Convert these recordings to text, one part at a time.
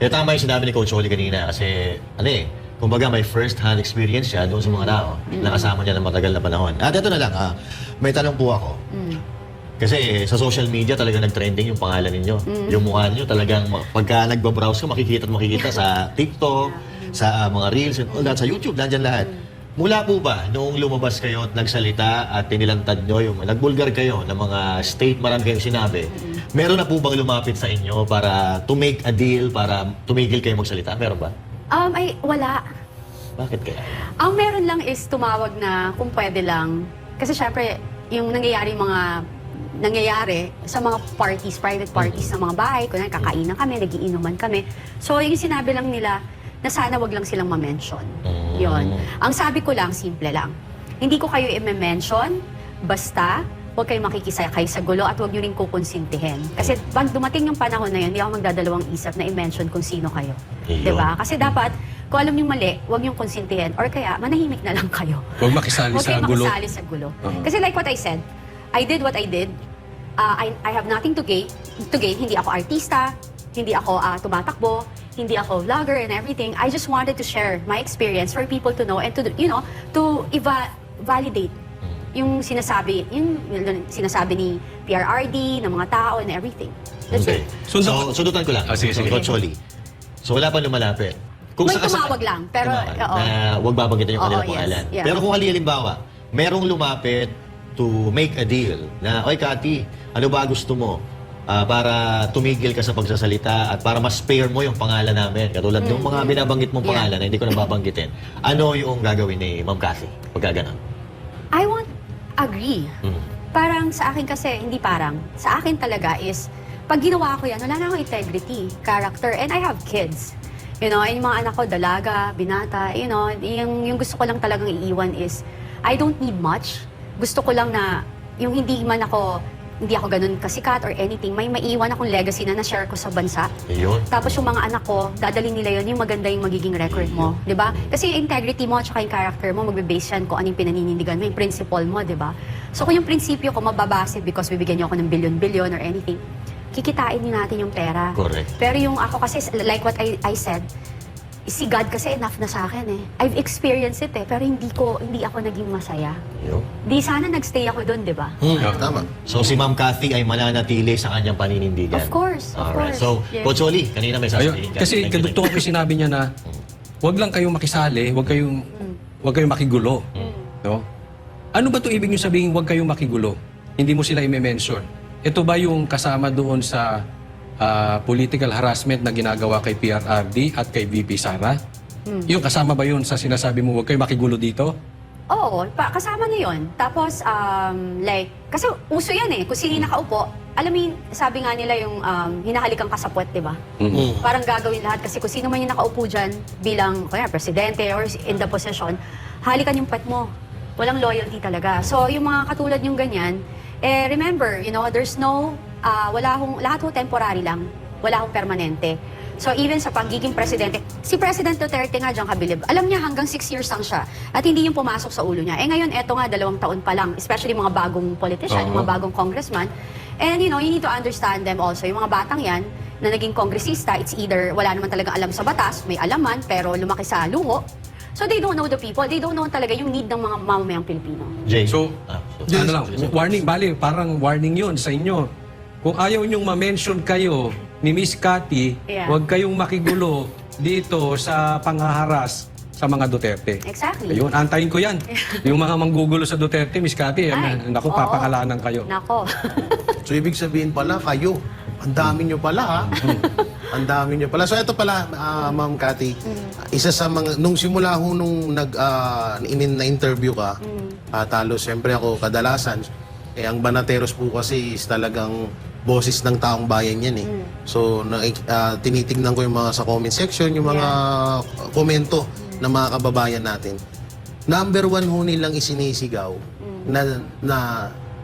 Kaya tama yung sinabi ni Coach Oli kanina kasi, kumbaga may first-hand experience siya doon sa mga tao na kasama niya ng matagal na panahon. At ito na lang, may tanong po ako. Kasi sa social media talagang nag-trending yung pangalan ninyo. Yung mukha niyo talagang, pagka nagbabrowse ka, makikita at makikita sa TikTok, sa mga Reels, and all that, sa YouTube, nandyan lahat. Mula po ba, noong lumabas kayo at nagsalita at tinilantad nyo, yung nagbulgar kayo ng mga statement kayong sinabi, meron na po bang lumapit sa inyo para to make a deal, para tumigil kayo magsalita? Meron ba? Wala. Bakit kaya? Ang meron lang is tumawag na kung pwede lang. Kasi syempre, yung nangyayari sa mga parties, private parties sa mga bahay, kunwari kakainan kami, nagiinuman kami. So yung sinabi lang nila na sana wag lang silang ma-mention. Yun. Ang sabi ko lang, simple lang. Hindi ko kayo i-mention, basta huwag kayong makikisakay sa gulo at huwag nyo rin kukonsintihin. Kasi pag dumating yung panahon na yun, hindi ako magdadalawang isip na i-mention kung sino kayo. Diba? Kasi dapat, kung alam yung mali, huwag yung konsintihin. Or kaya, manahimik na lang kayo. Huwag makisali sa gulo. Huwag makisali sa gulo. Kasi like what I said, I did what I did. I have nothing to gain. Hindi ako artista, hindi ako tumatakbo, hindi ako vlogger and everything. I just wanted to share my experience for people to know and to validate yung sinasabi ni PRRD, ng mga tao and everything. That's it. Sundutan ko lang. Sige. Coach Oli. So wala pa lumalapit. May tumawag lang, pero na huwag babanggitin yung kanilang yes. pangalan. Yeah. Pero kung halimbawa, merong lumapit to make a deal na, oy Cathy, ano ba gusto mo? Para tumigil ka sa pagsasalita at para mas spare mo yung pangalan namin. Katulad ng mga binabanggit mong pangalan na hindi ko na babanggitin. Ano yung gagawin ni Ma'am Cathy pagka ganun? I won't agree. Parang sa akin kasi, hindi parang. Sa akin talaga is, pag ginawa ko yan, wala na akong integrity, character, and I have kids. You know, yung mga anak ko, dalaga, binata, you know, yung gusto ko lang talagang iiwan is, I don't need much. Gusto ko lang na, yung hindi ako ganun kasikat or anything, may maiwan akong legacy na na-share ko sa bansa. Ayun. Tapos yung mga anak ko, dadalhin nila yun, yung maganda yung magiging record mo. Di ba? Kasi yung integrity mo at saka yung character mo, magbe-base yan kung anong pinaninindigan mo, yung principle mo, di ba? So kung yung prinsipyo ko mababase because bibigyan niyo ako ng billion or anything, kikitain din natin yung pera. Correct. Pero yung ako kasi, like what I said, si God kasi enough na sa akin eh. I've experienced it eh, pero hindi ako naging masaya. Di sana nagstay ako doon, di ba? Tama. So si Ma'am Cathy ay mananatili sa kanyang paninindigan. Of course, of Alright. course. So, Coach Oli, kanina may sasabihin ka. Kasi kadugtong ko sinabi niya na huwag lang kayong makisali, huwag kayong makigulo. No? Ano ba 'to ibig niyo sabihin huwag kayong makigulo? Hindi mo sila i-mention. Ito ba yung kasama doon sa political harassment na ginagawa kay PRRD at kay VP Sara? Yung kasama ba yun sa sinasabi mo huwag kayong makigulo dito? Oo, kasama na yun. Tapos, kasi uso yan eh. Kung sino yung nakaupo, alam mo yung, sabi nga nila yung hinahalikan ka sa puwet, di ba? Parang gagawin lahat. Kasi kung sino man yung nakaupo dyan bilang, presidente or in the position, halikan yung puwet mo. Walang loyalty talaga. So, yung mga katulad yung ganyan, remember, there's no, lahat ho temporary lang. Wala hong permanente. So even sa pagiging presidente, si President Duterte nga dyan kabilib, alam niya hanggang 6 years lang siya at hindi yung pumasok sa ulo niya. Ngayon, eto nga, 2 taon pa lang, especially mga bagong politician, mga bagong congressman. And you need to understand them also. Yung mga batang yan, na naging kongresista, it's either wala naman talagang alam sa batas, may alaman, pero lumaki sa luho. So they don't know the people, they don't know talaga yung need ng mga mamamayang Pilipino. Jay. So, warning, parang warning yun sa inyo. Kung ayaw nyong ma-mention kayo ni Miss Cathy, huwag kayong makigulo dito sa panghaharas sa mga Duterte. Exactly. Ayun, antayin ko yan. Yung mga manggugulo sa Duterte, Miss Cathy, naku, papangalanan kayo. Nako. So, ibig sabihin pala, kayo, ang dami nyo pala, ha? Ang dami nyo pala. So, ito pala, Ma'am Cathy, isa sa mga, nung simula ho nung na-interview ka, talo, siyempre ako, kadalasan, ang Banateros po kasi is talagang boses ng taong bayan yan eh. So, tinitignan ko yung mga sa comment section, yung mga komento ng mga kababayan natin. Number 1 ho nilang isinisigaw na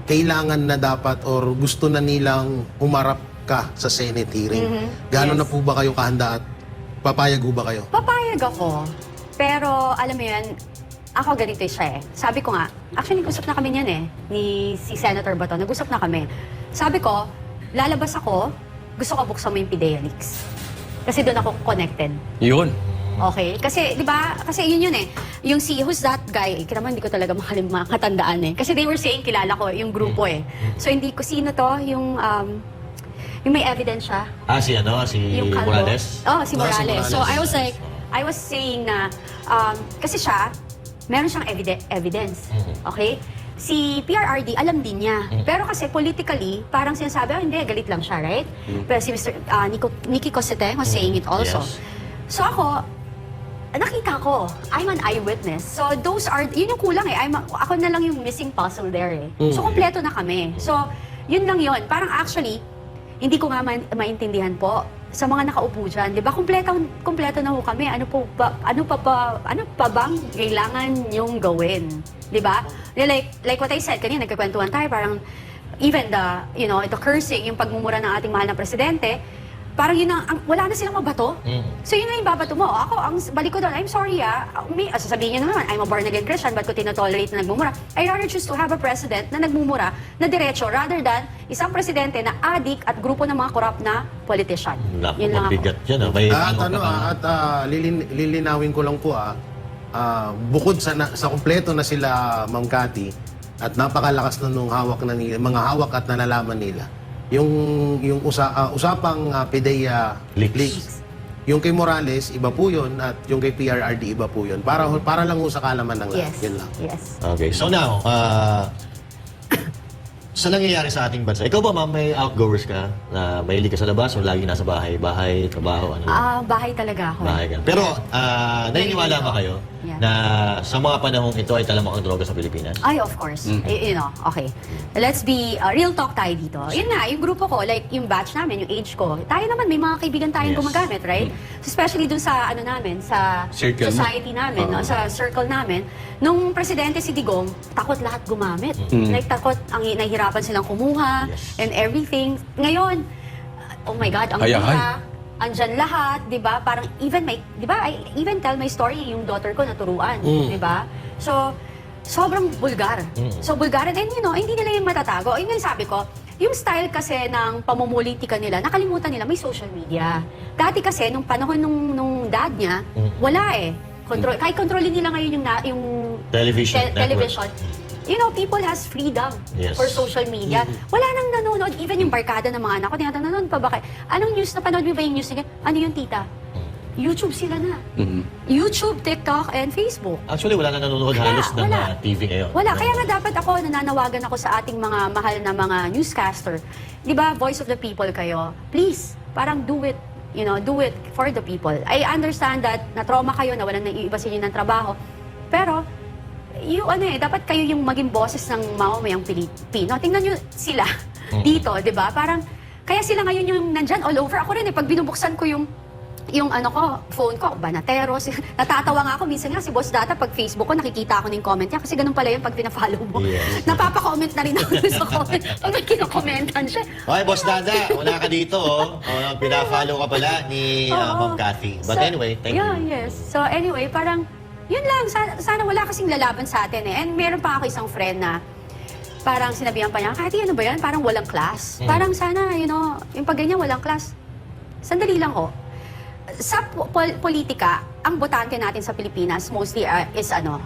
kailangan na dapat or gusto na nilang humarap ka sa Senate hearing. Gano'n na po ba kayo kahanda at papayag ho ba kayo? Papayag ako. Pero, alam mo yan, ako ganito siya eh. Sabi ko nga, actually nag-usap na kami niyan eh, si Senator Bato, nag-usap na kami. Sabi ko, lalabas ako, gusto ko buksan mo yung PIDEA leaks. Kasi doon ako connected. Yun. Okay? Kasi, di ba, kasi yun eh. Yung si, who's that guy? Kita naman, hindi ko talaga makatandaan eh. Kasi they were saying, kilala ko yung grupo eh. So, hindi ko, sino to? Yung may evidence siya. Si Yung kalbo. Morales? Oh, si Si Morales. So, Morales. I was saying na, kasi siya, meron siyang evidence. Okay? Si PRRD, alam din niya. Pero kasi politically, parang sinasabi, hindi, galit lang siya, right? Pero si Mr. Nicky Cosseteng was saying it also. Yes. So ako, nakita ko, I'm an eyewitness. So those are, yun yung kulang eh. Ako na lang yung missing puzzle there eh. So kompleto na kami. So yun lang yun. Parang actually, hindi ko nga maintindihan po sa mga nakaupo dyan. Di ba, kompleto na ho kami. Ano pa bang kailangan yung gawin? Di ba? Like what I said, kanina nagkakwentuhan tayo, parang even the cursing, yung pagmumura ng ating mahal na presidente, parang yun wala na silang mabato. So yun na yung babato mo. Ako, ang balik ko doon, I'm sorry sasabihin nyo naman, I'm a born-again Christian, ba't ko tinotolerate na nagmumura? I rather choose to have a president na nagmumura na diretso rather than isang presidente na adik at grupo ng mga corrupt na politician. Yun lang ako. Mabigat yan. Lilinawin ko lang po bukod sa kompleto na sila, Ma'am Cathy, at napakalakas na nung mga hawak at nalalaman nila. Yung usapang PDEA leaks. Yung kay Morales, iba po yun, at yung kay PRRD, iba po yun. Para lang ho sa kalaman ng lahat. Yes. Yun lang. Yes. Okay, so now, sa nangyayari sa ating bansa, ikaw ba ma'am, may outgoers ka na mahilig ka sa labas o lagi nasa bahay? Bahay, trabaho, ano? Bahay talaga ako. Bahay ka. Pero naniniwala ba kayo Yeah. na sa mga panahong ito ay talamak ang droga sa Pilipinas? Ay, of course. Okay. Let's be real talk tayo dito. Yun nga, yung grupo ko, like yung batch namin, yung age ko, tayo naman, may mga kaibigan tayong Yes. gumagamit, right? Especially dun sa, namin, sa Circle mo. society namin, no? Sa circle namin. Nung presidente si Digong, takot lahat gumamit. Like, takot, nahihirapan silang kumuha, Yes. and everything. Ngayon, oh my God, ang Ay, mura, andyan lahat, di ba? Parang even di ba, I even tell my story, yung daughter ko naturuan, di ba? So, sobrang bulgar. So, bulgar, and then, hindi nila yung matatago. Yun yung sabi ko, yung style kasi ng pamumulitika nila, nakalimutan nila, may social media. Dati kasi, nung panahon nung dad niya, wala eh. Kahit kontrolin nila ngayon yung Television network. television. People has freedom Yes. for social media. Wala nang nanonood. Even yung barkada ng mga anak ko, nanonood pa ba kayo? Anong news? Napanood mo ba yung news? Ano yung tita? YouTube sila na. YouTube, TikTok, and Facebook. Actually, wala na nanonood halos ng wala. TV ngayon. Wala. Kaya nga dapat nananawagan ako sa ating mga mahal na mga newscaster. Di ba, voice of the people kayo. Please, parang do it. Do it for the people. I understand that na-trauma kayo, nawalan ng iba sa inyo ng trabaho. Pero, dapat kayo yung maging boses ng mamamayang Pilipino. Tingnan nyo sila dito, di ba? Parang, kaya sila ngayon yung nandyan all over. Ako rin pag binubuksan ko yung phone ko, Banateros. Natatawa nga ako. Minsan nga si Boss Data, pag Facebook ko, nakikita ako ng comment niya. Kasi ganun pala yun pag pina-follow mo. Yes. Napapa-comment na rin ako sa comment. Pag may kinokomentan siya. Okay, Boss Dada, wala ka dito. Pina-follow ka pala ni Ma'am Cathy. But anyway, thank you. Yes. So anyway, parang, yun lang. Sana wala kasing lalaban sa atin eh. And meron pa ako isang friend na parang sinabihan pa niya, Cathy, ano ba yan? Parang walang class. Parang sana, yung pag ganyan, walang class. Sandali lang ho. Sa politika, ang botante natin sa Pilipinas mostly is yung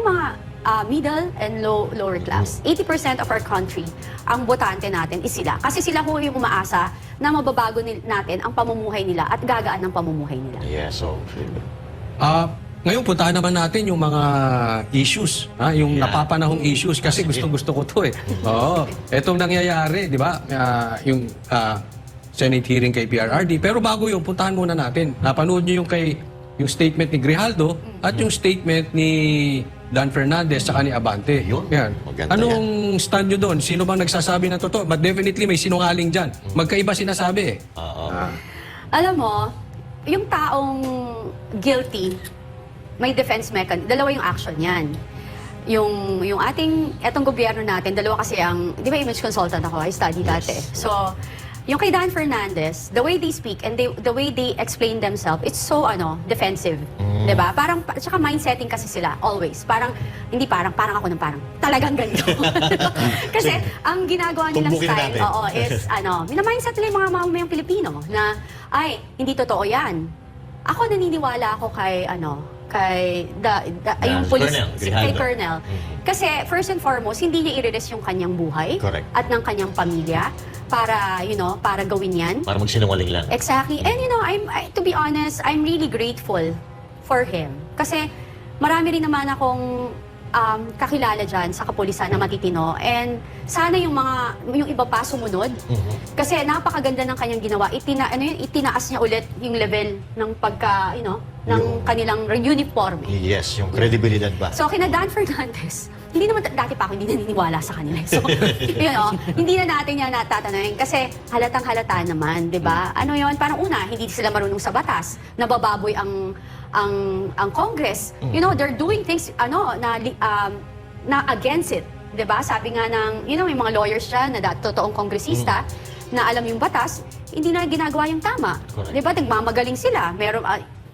mga middle and lower class. 80% of our country, ang botante natin is sila. Kasi sila ho yung umaasa na mababago natin ang pamumuhay nila at gagaan ng pamumuhay nila. Yeah, so... Ngayon, puntahan naman natin yung mga issues, yung Yeah. napapanahong issues, kasi gustong-gusto ko to eh. Oo, etong nangyayari, di ba? Yung Senate hearing kay PRRD. Pero bago yung puntahan muna natin. Napanood niyo yung statement ni Grijaldo at yung statement ni Dan Fernandez sa ni Abante. Yun. Yan. Maganda Anong stand nyo doon? Sino bang nagsasabi ng totoo? But definitely may sinungaling dyan. Magkaiba sinasabi eh. Alam mo, yung taong guilty, may defense mechanism. Dalawa yung action yan. Yung etong gobyerno natin, dalawa kasi di ba image consultant ako, I study dati. So, yung kay Dan Fernandez, the way they speak and the way they explain themselves, it's so defensive. 'Di ba? Parang tsaka mindsetting kasi sila always. Parang hindi parang ako ng parang talagang ganito. Kasi ang ginagawa nilang Tumbukin style, natin. is mina-mindset nila yung mga mamamayang Pilipino na ay hindi totoo 'yan. Ako naniniwala ako kay yung police, Colonel kay Grijalva. Colonel. Kasi first and foremost, hindi niya i-risk yung kanyang buhay Correct. at ng kanyang pamilya para, para gawin yan. Para magsinungaling lang. Exactly. And to be honest, I'm really grateful for him. Kasi marami rin naman akong kakilala dyan sa kapulisan na matitino. And sana yung iba pa sumunod. Kasi napakaganda ng kanyang ginawa. Itinaas niya ulit yung level ng pagka, ng kanilang uniform. Yes, yung credibility ba? So, kina Dan Fernandez, hindi naman, dati pa ako hindi naniniwala sa kanila. So, hindi na natin yan natatanungin kasi halatang halata naman, di ba? Ano yon? Parang una, hindi sila marunong sa batas, nabababoy ang Congress. They're doing things, na against it. Di ba? Sabi nga ng, may mga lawyers dyan na totoong kongresista na alam yung batas, hindi na ginagawa yung tama. Correct. Di ba? Nagmamagaling sila. Meron,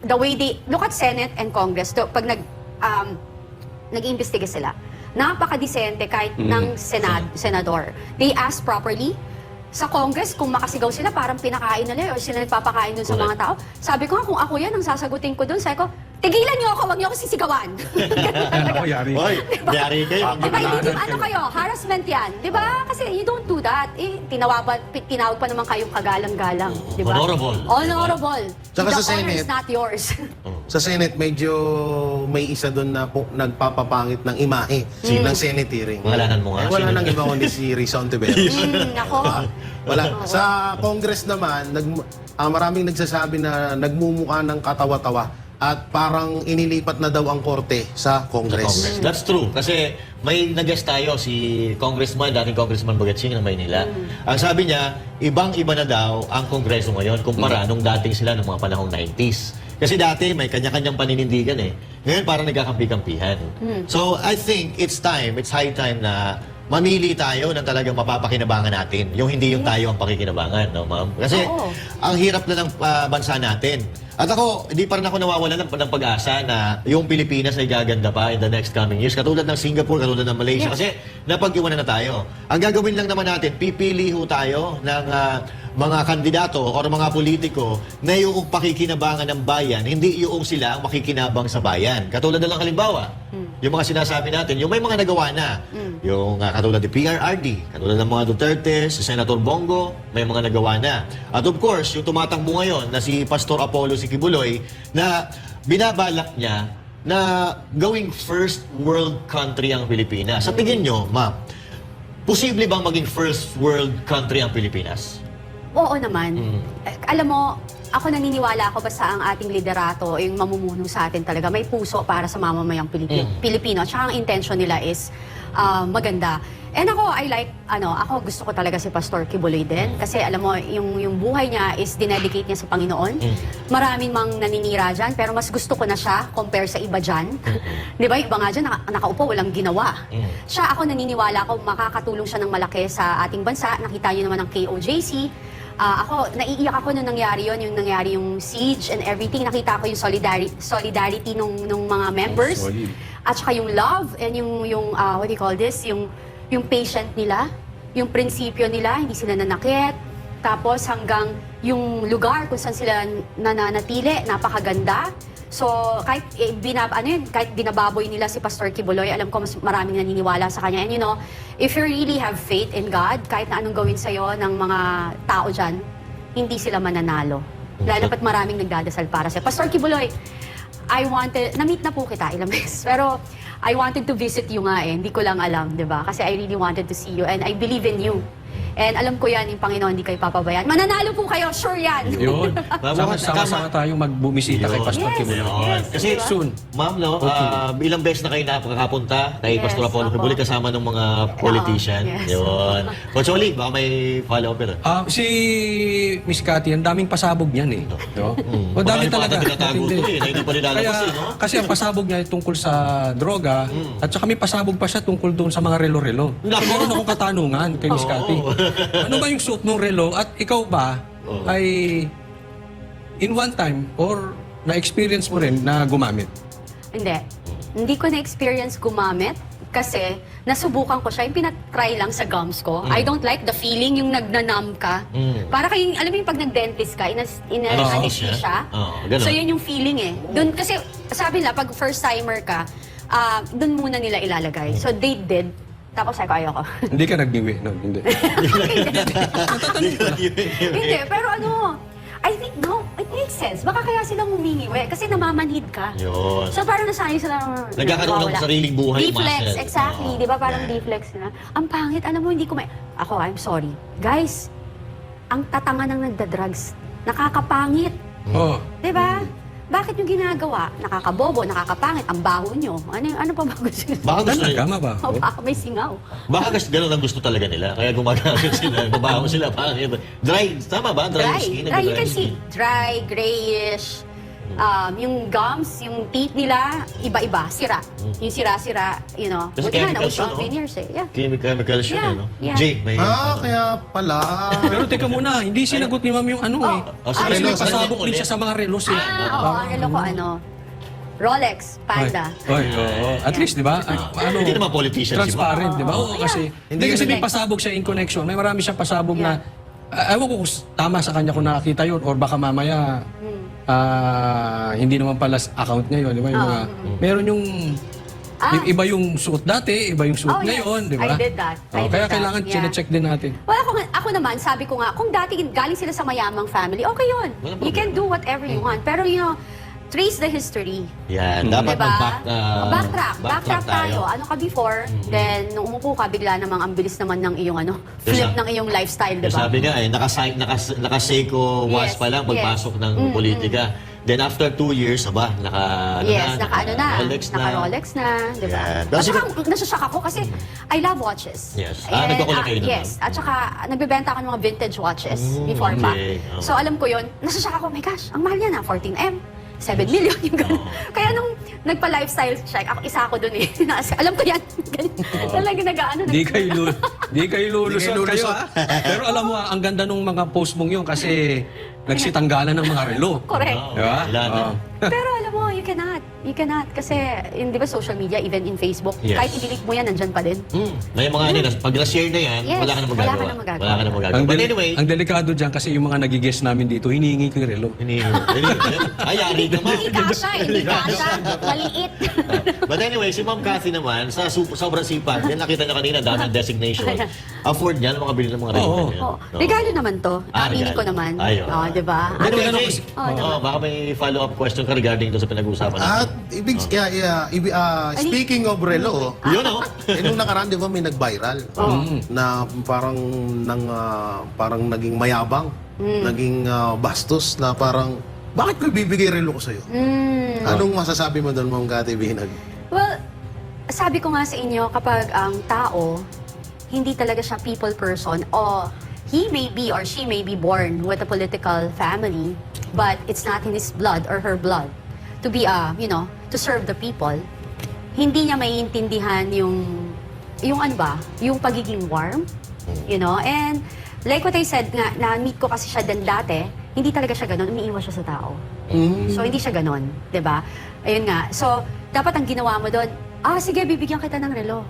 the way they, look at Senate and Congress, pag nag-iimbestiga sila, napakadisente kahit ng senador. They ask properly. Sa Congress, kung makasigaw sila, parang pinakain nila o sila nagpapakain dun sa mga tao. Sabi ko nga, kung ako yan, ang sasagutin ko dun, sabi ko, tigilan niyo ako, wag niyo ako sisigawan. Ako, yari. Hoy, yari kayo. Di ba, kayo, harassment yan. Di ba? Kasi you don't do that. Tinawag pa naman kayong kagalang-galang. Di ba? Honorable. Honorable. Tsaka The sa honor is Senate. not yours. Sa Senate, medyo may isa doon na nagpapapangit ng imahe ng Senate hearing. Pangalanan mo nga. Wala Sino nang yun? iba kundi si Rizon Tiberos. Nako. Wala. Sa Congress naman, maraming nagsasabi na nagmumukha ng katawa-tawa at parang inilipat na daw ang korte sa Congress. That's true. Kasi may nag-guest tayo, si dating Congressman Bagatsing ng Maynila. Ang sabi niya, ibang-iba na daw ang Kongreso ngayon kumpara nung dating sila nung mga panahong 90s. Kasi dati may kanya-kanyang paninindigan eh. Ngayon parang nagkakampi-kampihan. So I think it's high time na mamili tayo ng talagang mapapakinabangan natin. Yung hindi yung tayo ang pakikinabangan, no, ma'am? Kasi Oo. ang hirap na ng bansa natin. At ako, hindi pa rin ako nawawalan ng pag-asa na yung Pilipinas ay gaganda pa in the next coming years. Katulad ng Singapore, katulad ng Malaysia. Yes. Kasi napag-iwanan na tayo. Ang gagawin lang naman natin, pipili ho tayo ng mga kandidato o mga politiko na yung pakikinabangan ng bayan, hindi yung sila ang makikinabang sa bayan. Katulad na lang halimbawa, yung mga sinasabi natin, yung may mga nagawa na, yung katulad ni PRRD, katulad ng mga Duterte, si Senator Bongo, may mga nagawa na. At of course, yung tumatakbo ngayon na si Pastor Apollo Sikibuloy, na binabalak niya na gawing first world country ang Pilipinas. Sa tingin nyo, ma'am, posible bang maging first world country ang Pilipinas? Oo naman. Alam mo, ako naniniwala ako basta ang ating liderato, yung mamumuno sa atin talaga, may puso para sa mamamayang Pilipino. At saka ang intention nila is maganda. And ako, ako gusto ko talaga si Pastor Kibuloy din. Kasi alam mo, yung buhay niya is dinedicate niya sa Panginoon. Maraming mang naninira dyan, pero mas gusto ko na siya compare sa iba dyan. Di ba? Yung iba nga dyan, nakaupo, walang ginawa. Siya, ako naniniwala ako, makakatulong siya ng malaki sa ating bansa. Nakita niyo naman ang KOJC. Naiiyak ako nung nangyari yun, yung siege and everything. Nakita ko yung solidarity nung mga members. Solid. At saka yung love and what do you call this? Yung patient nila, yung prinsipyo nila, hindi sila nanakit. Tapos hanggang yung lugar kung saan sila nananatili, napakaganda. So, kahit binababoy nila si Pastor Kibuloy, alam ko mas maraming naniniwala sa kanya. And if you really have faith in God, kahit na anong gawin sa'yo ng mga tao dyan, hindi sila mananalo. Lalo pat maraming nagdadasal para sa'yo. Pastor Kibuloy, na-meet na po kita ilang beses, pero I wanted to visit you nga hindi ko lang alam, di ba? Kasi I really wanted to see you and I believe in you. And alam ko yan, yung Panginoon, hindi kayo papabayaan. Mananalo po kayo, sure yan. Yun. Sama-sama tayong magbumisita kay Pastor Yes. Kibuloy. Yun. Kasi Soon. ma'am, ilang beses na kayo nakakapunta kay Yes, Pastor Apollo opo. Kibuloy kasama ng mga politician. Yes. Yun. Coach Oli, baka may follow-up yun. Si Miss Cathy, ang daming pasabog niyan eh. No? O dami Marami pa talaga. ata tinatago Matindi. to eh, na hindi pa nilalabas Kaya, eh, no? kasi ang pasabog niya ay tungkol sa droga at saka may pasabog pa siya tungkol doon sa mga relo-relo. Nako. Meron akong katanungan kay Miss Oo. Cathy. Ano ba yung suot ng relo at ikaw ba ay in one time or na-experience mo rin na gumamit? Hindi. Hindi ko na-experience gumamit kasi nasubukan ko siya. Yung pinatry lang sa gums ko. I don't like the feeling yung nagnanumb ka. Para kayong, alam mo yung pag nag-dentist ka, Anesthesia? Oo, ganun. So yun yung feeling eh. Doon kasi, sabi nila, pag first timer ka, doon muna nila ilalagay. So they did. Tapos sabi ko, ayoko. Hindi ka nagniwi? No, hindi. Hindi, pero ano, I think, no, it makes sense. Baka kaya silang humingi, kasi namamanhid ka. Yun. So parang nasanay sila Nagkakaroon ng nawawala. sariling buhay yung Deflex, muscle. exactly. Oo. Di ba parang Yeah. deflex na? Ang pangit, alam mo, hindi ko may... Ako, I'm sorry. Guys, ang tatanga ng nagda-drugs, nakakapangit. Oh. Di ba? Bakit yung ginagawa? Nakakabobo, nakakapangit, ang baho nyo. Ano pa ba gusto nyo? Baka gusto Talaga, nila. mabaho. O baka may singaw. Baka kasi ganun ang gusto talaga nila. Kaya gumagamit sila. Babaho sila. Dry. Tama ba? Dry, Dry. skin. Dry, you nagda-dry can skin. see. Dry, grayish. Yung gums, yung teeth nila, iba-iba, sira. Yung sira-sira, you know. Kasi Buti nga, chemicals nauso yun, ang no? veneers eh. Yeah. Chemicals yun, Yeah, no? yeah. Jay, may... Kaya pala. Pero teka muna, hindi sinagot ni ma'am yung ano eh. Oh, sige, Kasi may relo, pasabog relo din siya sa mga relos eh. Oo, ang relo ko, Rolex, Panda. Ay, oo. At least, di ba? Ano, Hindi naman politician si transparent, ma'am. di ba? Oo, kasi, hindi kasi may pasabog siya in connection. May marami siyang pasabog na, ewan ko kung tama sa kanya kung nakakita yun or baka mamaya, hindi naman pala account niya yun, di ba? Yung mga, meron yung, iba yung suot dati, iba yung suot Oh, yes. ngayon, di ba? I did that. I Oh, did kaya that. kailangan Yeah. chine-check din natin. Well, ako naman, sabi ko nga, kung dati galing sila sa mayamang family, okay yun. Walang You can problema. do whatever you want. Pero, trace the history. Yan. Dapat Diba? backtrack tayo. Ano ka before, then nung umupo ka, bigla namang ang bilis naman ng iyong flip ng iyong lifestyle, Diba? diba? Sabi nga naka-Seiko was Yes, pa lang pagpasok ng politika. Then after 2 years, Naka-Rolex Rolex na. di ba? Yan. At Kasi- saka, nasashock ako kasi I love watches. Yes. And, Nagpakulay kayo nun, yes. At saka, nagbebenta ako ng mga vintage watches before pa. okay. Oh. So, alam ko yun, nasashock ako, my gosh, ang mahal yan 14M. 7 million yung ganun. Kaya nung nagpa-lifestyle check, isa ako dun eh. Alam ko yan. Talaga nag-ano. Di kayo lulusot Di kayo kayo. lulusot. Pero alam mo, ang ganda nung mga post mong yun kasi nagsitanggalan ng mga relo. Correct. Oh, Diba? ilan na. Oo. Pero alam mo, you cannot. You cannot. Kasi, di ba social media, even in Facebook, Yes. kahit i-delete mo yan, nandyan pa din. May mga pag na-share na yan, Yes, wala ka na wala magagawa. ka na magagawa. Wala ka na magagawa. But anyway, ang delikado dyan kasi yung mga nagigess namin dito, hinihingi ko yung relo. ay, yari ka ma. Hindi kasha, hindi kasha. Maliit. But anyway, si Ma'am Cathy naman, sa sobrang sipag, yan nakita niya kanina, dami ng designation. Afford niya, makabili ng mga Oo. relo. Oh, regalo naman to. Aminin ko naman. Ayun. Oh, di ba? Pero Ano, Jay, ano? baka may follow-up question ka regarding doon sa pinag-uusapan At natin. speaking of relo, Yun, oh. nung nakaraan, di ba, may nag-viral na parang naging mayabang, naging bastos na parang, bakit ko bibigay relo ko sa'yo? Anong masasabi mo doon, Ma'am Cathy Binag? Well, sabi ko nga sa inyo, kapag ang tao, hindi talaga siya people person, o he may be or she may be born with a political family, but it's not in his blood or her blood to be to serve the people, hindi niya maiintindihan yung yung pagiging warm, and like what I said nga, na-meet ko kasi siya din dati, hindi talaga siya ganun, umiiwas siya sa tao. So, hindi siya ganun, 'di ba? Ayun nga. So, dapat ang ginawa mo doon, sige, bibigyan kita ng relo.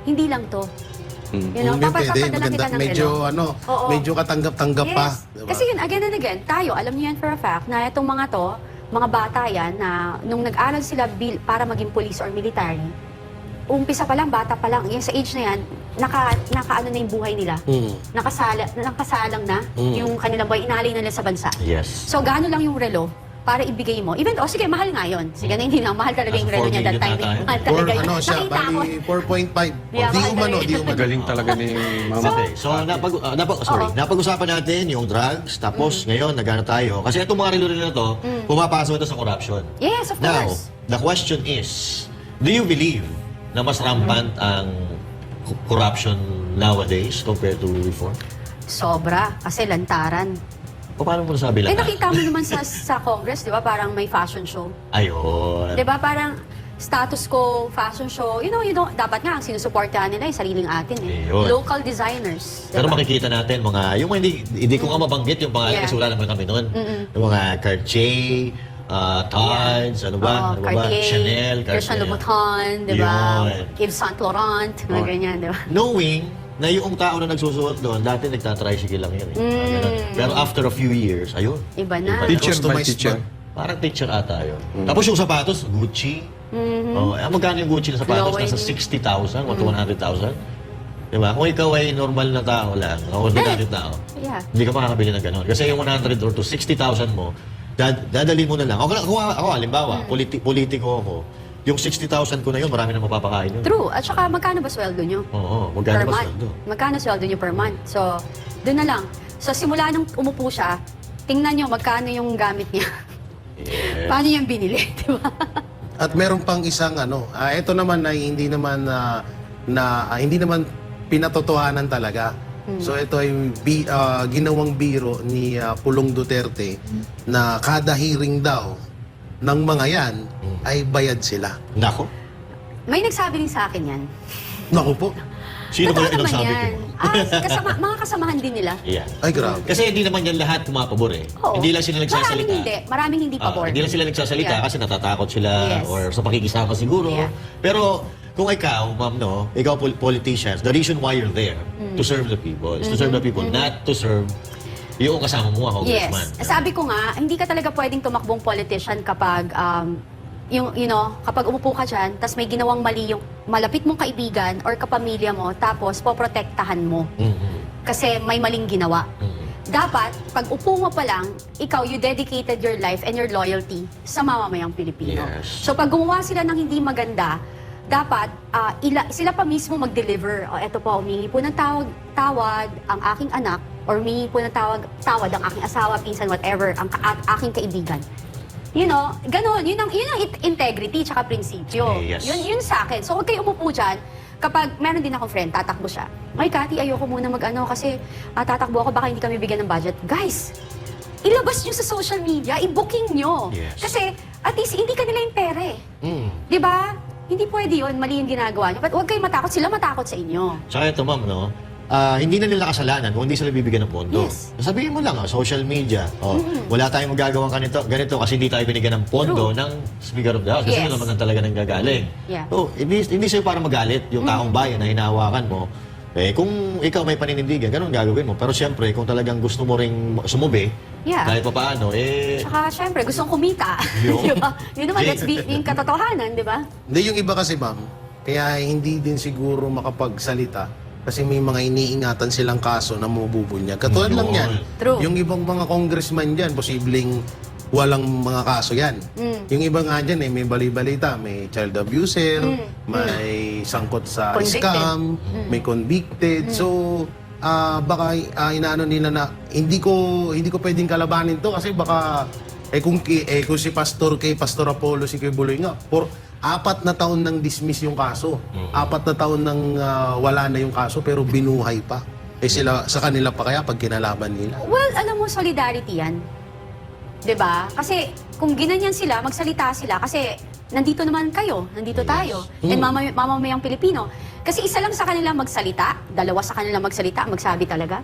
Hindi lang to. Papapadala kita ng medyo, relo. Oo. medyo katanggap-tanggap pa. Yes. Diba? Kasi yun, again and again, tayo, alam niyo yan for a fact, na itong mga to, mga bata yan, na nung nag-aral sila para maging police or military, umpisa pa lang, bata pa lang, yan sa age na yan, naka-ano na yung buhay nila. Nakasalang na yung kanilang buhay, inalay na nila sa bansa. Yes. So, gaano lang yung relo para ibigay mo. Even, sige, mahal nga yun. Sige na, hindi na, mahal talaga yung relo niya that time. Mahal talaga yun. Siya, Nakita ko. bali 4.5. Yeah, Di mahal umano, talaga. di umano. Magaling talaga ni Mama. Okay, so napag-usapan natin yung drugs, tapos ngayon nagana tayo. Kasi itong mga relo-relo na to, pumapasok ito sa corruption. Yes, of Now, course. the question is, do you believe na mas rampant ang corruption nowadays compared to before? Sobra. Kasi lantaran. O paano mo nasabi lang? Nakita mo naman sa Congress, di ba? Parang may fashion show. Ayun. Di ba? Parang, status quo, fashion show, dapat nga ang sinusuportahan nila yung sariling atin eh. Yun. Local designers. Pero diba? makikita natin yung mga hindi ko nga mabanggit yung pangalan Yeah. kasi wala naman kami noon. Yung mga Cartier, Tod's, ano ba? Cartier, Chanel, Christian Cartier. Louboutin, di ba? Yun. Yves Saint Laurent, mga Oh. ganyan, di ba? Knowing na yung tao na nagsusuot doon, dati nagtatricycle lang yun. Ganun. Pero after a few years, ayun. Iba na. Teacher by Customized teacher. ba? Parang teacher ata yun. Tapos yung sapatos, Gucci. Magkano yung Gucci na sapatos? Glowing. Nasa 60,000 o 100,000. Diba? Kung ikaw ay normal na tao lang, ordinary tao, Yeah. hindi ka makakabili ng gano'n. Kasi yung 100 or to 60,000 mo, dadali mo na lang. Ako halimbawa, politiko ako, yung 60,000 ko na yun, marami na mapapakain yun. True. At saka, magkano ba sweldo nyo? Oo, Per magkano ba month. sweldo? Magkano sweldo nyo per month? So, doon na lang. So, simula nung umupo siya, tingnan nyo magkano yung gamit niya. Yeah. Paano niya binili, di ba? At meron pang isang ito naman ay hindi naman hindi naman pinatotohanan talaga. So ito ay ginawang biro ni Pulong Duterte na kada hearing daw ng mga yan ay bayad sila. Nako. May nagsabi rin sa akin yan. Naku po. Sino ba Totoo yung naman sabi yan. ko? Mga kasamahan din nila. Yeah. Ay, grabe. Kasi hindi naman yan lahat pumapabor eh. Oo. Hindi lang sila nagsasalita. Maraming hindi pabor. Hindi lang sila nagsasalita Yeah. kasi natatakot sila Yes. or sa pakikisama siguro. Yeah. Pero kung ikaw, ma'am, ikaw politicians, the reason why you're there to serve the people is to serve the people, not to serve yung kasama mo, Yes. congressman. Sabi ko nga, hindi ka talaga pwedeng tumakbong politician kapag kapag umupo ka dyan, tas may ginawang mali yung malapit mong kaibigan or kapamilya mo, tapos poprotektahan mo. Kasi may maling ginawa. Dapat, pag upo mo pa lang, ikaw, you dedicated your life and your loyalty sa mamamayang Pilipino. Yes. So, pag gumawa sila ng hindi maganda, dapat sila pa mismo mag-deliver. O, eto po, humingi po ng tawad ang aking anak or humingi po ng tawad ang aking asawa, pinsan, whatever, ang aking kaibigan. Ganon. Yun ang integrity tsaka prinsipyo. Yes. Yun sa akin. So, huwag kayo umupo dyan. Kapag meron din akong friend, tatakbo siya. Ay, Cathy, ayoko muna kasi tatakbo ako, baka hindi kami bigyan ng budget. Guys, ilabas nyo sa social media, i-booking nyo. Yes. Kasi, at least, hindi ka nila yung pera eh. Di ba? Hindi pwede yun, mali yung ginagawa nyo. But huwag kayo matakot, sila matakot sa inyo. Tsaka ito, ma'am, hindi na nila kasalanan kung hindi sila bibigyan ng pondo. Yes. Sabihin mo lang, social media, wala tayong magagawang ganito kasi hindi tayo binigyan ng pondo ng Speaker of the House. Kasi Yes. yun naman ang talaga nang gagaling. Yeah. So, hindi sa'yo para magalit yung taong bayan na hinahawakan mo. Kung ikaw may paninindigan, ganun gagawin mo. Pero siyempre, kung talagang gusto mo ring sumubi, Yeah. kahit pa paano, Saka, syempre, gustong kumita. Yun. Di ba? Yun naman, let's be yung katotohanan, di ba? Hindi, yung iba kasi, ma'am, kaya hindi din siguro makapagsalita kasi may mga iniingatan silang kaso na mabubunyag. Katulad lang yan. True. Yung ibang mga congressman dyan, posibleng walang mga kaso yan. Yung iba nga dyan, may bali-balita, may child abuser, may sangkot sa Convicted. scam, may convicted. So, baka inaano nila na hindi ko pwedeng kalabanin to kasi baka kung si Pastor Apollo, si Kuya Buloy nga, 4 na taon nang dismiss yung kaso. 4 na taon nang wala na yung kaso pero binuhay pa. Sila sa kanila pa kaya pag kinalaban nila. Well, alam mo, solidarity yan. 'Di ba? Kasi kung ginanyan sila, magsalita sila kasi nandito naman kayo, nandito tayo. And mamamayang Pilipino. Kasi isa lang sa kanila magsalita, dalawa sa kanila magsalita, magsabi talaga.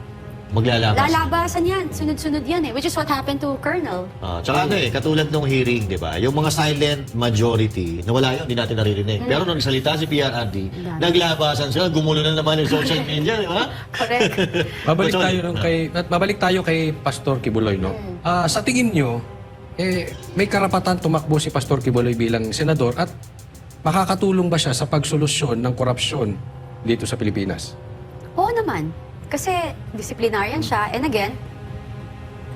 Maglalabas. Lalabasan yan, sunod-sunod yan eh. Which is what happened to Colonel. Tsaka katulad nung hearing, di ba? Yung mga silent majority, nawala yun, hindi natin naririnig. Pero nung nagsalita si PRRD, naglabasan sila, gumulo na naman yung social media, di ba? Correct. Babalik tayo kay Pastor Kibuloy, no? Sa tingin nyo, may karapatan tumakbo si Pastor Kibuloy bilang senador at makakatulong ba siya sa pagsolusyon ng korupsyon dito sa Pilipinas? Oo naman. Kasi disciplinarian siya. And again,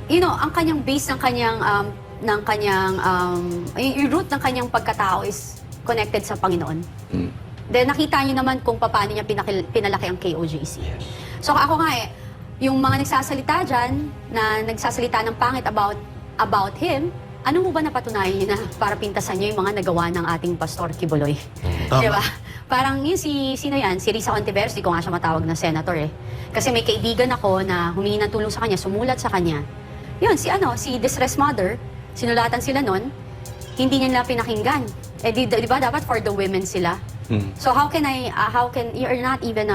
ang kanyang base ng kanyang yung root ng kanyang pagkatao is connected sa Panginoon. Then nakita niyo naman kung paano niya pinalaki ang KOJC. So ako nga yung mga nagsasalita dyan, na nagsasalita ng pangit about him, ano mo ba napatunayan niyo na para pintasan niyo yung mga nagawa ng ating Pastor Kibuloy? Di ba? Parang sino yan? Si Risa Ontiveros, di ko nga siya matawag na senator eh. Kasi may kaibigan ako na humingi ng tulong sa kanya, sumulat sa kanya. Yun, si Distress Mother, sinulatan sila nun, hindi niya nila pinakinggan. di ba dapat for the women sila? So how can you're not even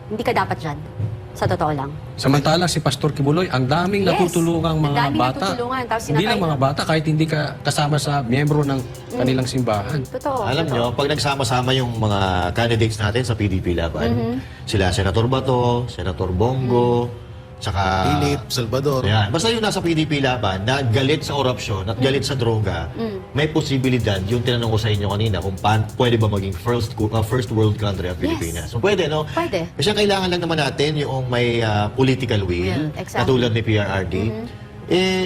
hindi ka dapat dyan. Sa totoo lang. Samantalang si Pastor Kibuloy, ang daming Yes. natutulungang Ang mga daming bata. natutulungan, tapos Hindi lang sinatay mga bata, kahit hindi ka kasama sa miyembro ng kanilang simbahan. Totoo. Alam totoo. nyo, pag nagsama-sama yung mga candidates natin sa PDP laban, sila Senator Bato, Senator Bongo, tsaka... Philip, Salvador. Yan. Basta yung nasa PDP laban na galit sa korupsyon at galit sa droga, may posibilidad, yung tinanong ko sa inyo kanina, kung pwede ba maging first world country ang Pilipinas. So pwede, no? Pwede. Kasi ang kailangan lang naman natin yung may political will, exactly. katulad ni PRRD.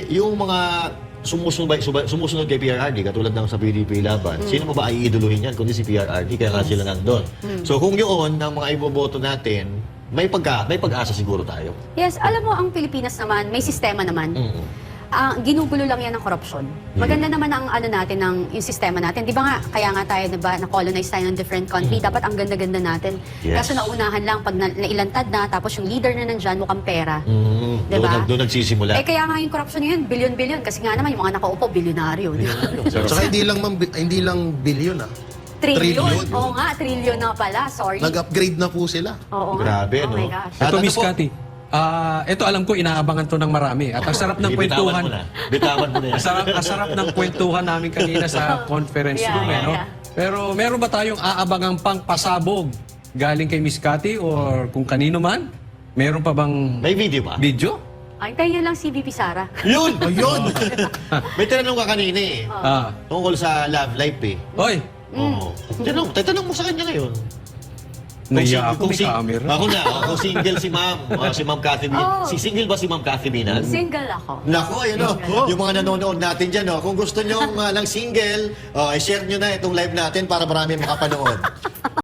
Yung mga sumusunod kay PRRD, katulad ng sa PDP laban, sino mo ba ay iiduluhin yan kundi si PRRD, kaya nga sila nandun. So kung yun, ng mga iboboto natin, may pag-asa siguro tayo. Yes, alam mo, ang Pilipinas naman, may sistema naman. Ginugulo lang yan ng korupsyon. Maganda naman ang natin, yung sistema natin. Di ba nga, kaya nga tayo, diba, na-colonize tayo ng different country, dapat ang ganda-ganda natin. Yes. Kaso naunahan lang, pag nailantad na, tapos yung leader na nandyan, mukhang pera. Diba? Doon nagsisimula. Kaya nga yung korupsyon yun, bilyon-bilyon. Kasi nga naman, yung mga nakaupo, bilyonaryo. Di ba? Saka hindi lang billion Trilyon. Trilyon. Oo nga, trilyon na pala. Sorry. Nag-upgrade na po sila. Oo nga. Grabe, Oh no? my gosh. Ito, At Miss po? Cathy, ito alam ko, inaabangan to ng marami. At ang sarap ng Bitawan kwentuhan. mo na. Bitawan mo na yan. Ang sarap ng kwentuhan namin kanina sa conference Yeah, room, yeah, no? yeah. Pero meron ba tayong aabangang pang pasabog galing kay Miss Cathy or kung kanino man? Meron pa bang May video ba? video? Antayin nyo lang si VP Sara. Yun! Ayun! May tinanong ka kanina eh. Tungkol sa love life eh. Oy, Oo. Tatanong mo sa kanya ngayon. naiya ako, may si- camera. Ako na, kung single si ma'am, si ma'am Cathy Oh. single ba si ma'am Cathy Binan? Single ako. Nako, ayun o. Yung mga nanonood natin dyan, no? Kung gusto nyo ng single, i-share nyo na itong live natin para marami makapanood.